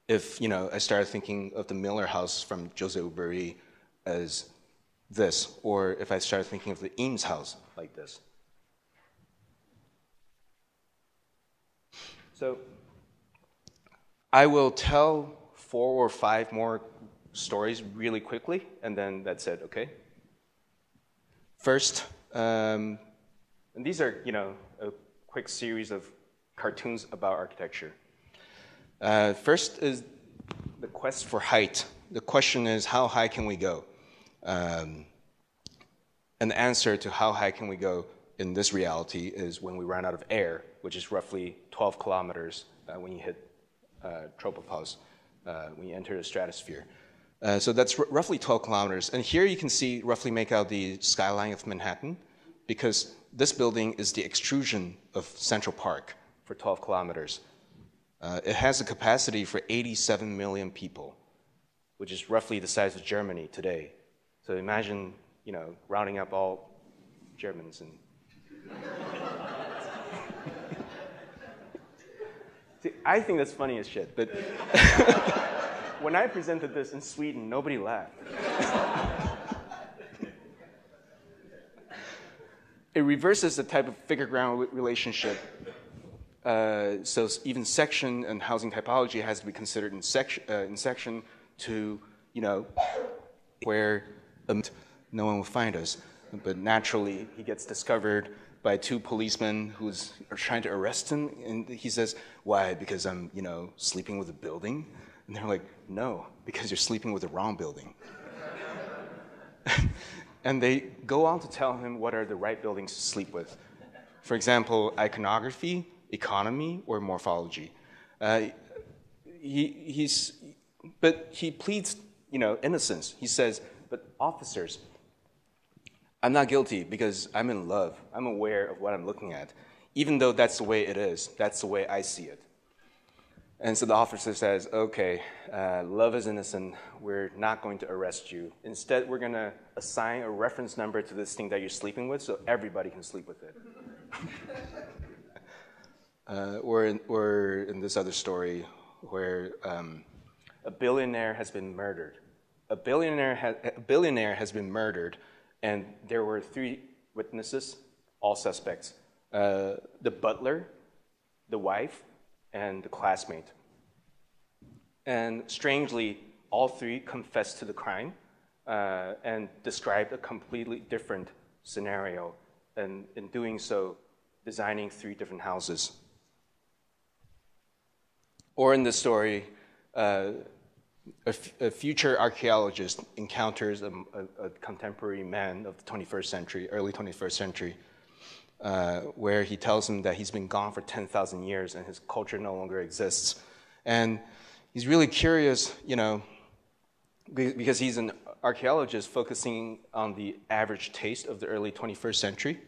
If I started thinking of the Miller House from Jose Uberi as this, or if I started thinking of the Eames House like this. So I will tell 4 or 5 more stories really quickly, and then that's it, okay? First, and these are, a quick series of cartoons about architecture. First is the quest for height. The question is, how high can we go? And the answer to how high can we go in this reality is when we run out of air, which is roughly 12 kilometers when you hit tropopause, when you enter the stratosphere. So that's roughly 12 kilometers. And here you can see, roughly make out the skyline of Manhattan, because this building is the extrusion of Central Park for 12 kilometers. It has a capacity for 87 million people, which is roughly the size of Germany today. So imagine, rounding up all Germans and see, I think that's funny as shit, but when I presented this in Sweden, nobody laughed. It reverses the type of figure-ground relationship. So even section and housing typology has to be considered in section to, where no one will find us. But naturally, he gets discovered by 2 policemen who are trying to arrest him, and he says, "Why? Because I'm, sleeping with a building?" And they're like, "No, because you're sleeping with the wrong building." And they go on to tell him what are the right buildings to sleep with. For example, iconography, economy, or morphology. But he pleads, innocence. He says, but officers, I'm not guilty because I'm in love. I'm aware of what I'm looking at. Even though that's the way it is, that's the way I see it. And so the officer says, okay, love is innocent. We're not going to arrest you. Instead, we're going to assign a reference number to this thing that you're sleeping with so everybody can sleep with it. Or in this other story where a billionaire has been murdered. A billionaire has been murdered, and there were 3 witnesses, all suspects. The butler, the wife, and the classmate. And strangely, all 3 confessed to the crime and described a completely different scenario, and in doing so, designing 3 different houses. Or in this story, a future archaeologist encounters a contemporary man of the 21st century, early 21st century, where he tells him that he's been gone for 10,000 years and his culture no longer exists. And he's really curious, because he's an archaeologist focusing on the average taste of the early 21st century.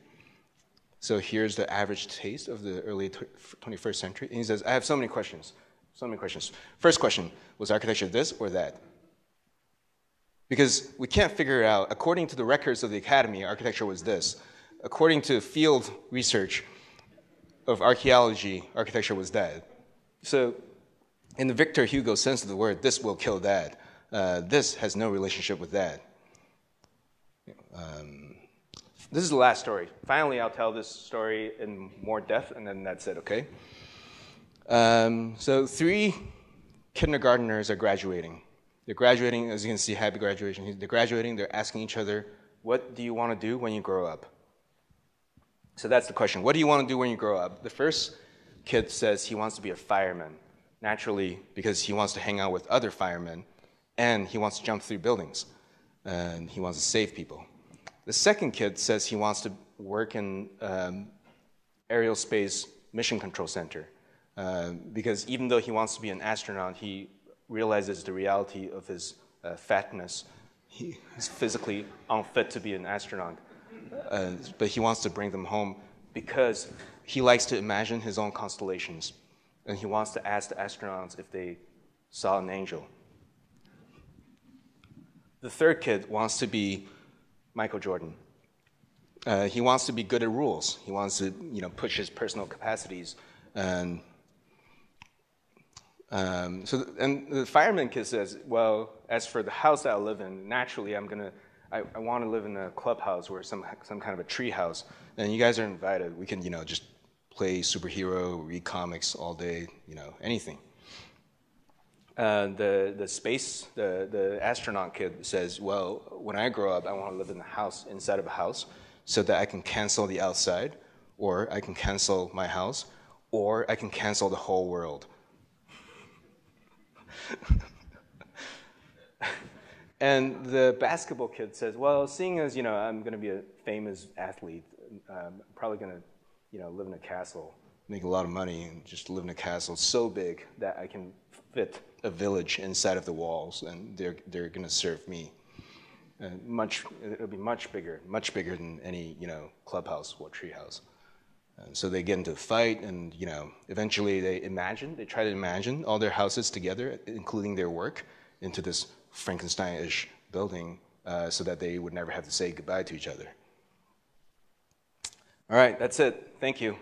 So here's the average taste of the early 21st century. And he says, I have so many questions. So many questions. First question, was architecture this or that? Because we can't figure it out. According to the records of the academy, architecture was this. According to field research of archaeology, architecture was that. So in the Victor Hugo sense of the word, this will kill that. This has no relationship with that. This is the last story. Finally, I'll tell this story in more depth, and then that's it, okay? So 3 kindergartners are graduating. They're graduating, as you can see, happy graduation. They're graduating, they're asking each other, what do you want to do when you grow up? So that's the question. What do you want to do when you grow up? The first kid says he wants to be a fireman, naturally, because he wants to hang out with other firemen, and he wants to jump through buildings, and he wants to save people. The second kid says he wants to work in aerial space mission control center, because even though he wants to be an astronaut, he realizes the reality of his fatness. He's physically unfit to be an astronaut, but he wants to bring them home because he likes to imagine his own constellations, and he wants to ask the astronauts if they saw an angel. The third kid wants to be Michael Jordan. He wants to be good at rules. He wants to, push his personal capacities. And the fireman kid says, well, as for the house that I live in, naturally I want to live in a clubhouse or some kind of a tree house. And you guys are invited. We can, just play superhero, read comics all day, anything. The astronaut kid says, well, when I grow up, I want to live in a house, inside of a house, so that I can cancel the outside, or I can cancel my house, or I can cancel the whole world. And the basketball kid says, well, seeing as, I'm going to be a famous athlete, I'm probably going to, live in a castle, make a lot of money, and just live in a castle so big that I can fit a village inside of the walls, and they're going to serve me. It'll be much bigger than any clubhouse or treehouse. So they get into a fight, and eventually they try to imagine all their houses together, including their work, into this Frankenstein-ish building, so that they would never have to say goodbye to each other. All right, that's it. Thank you.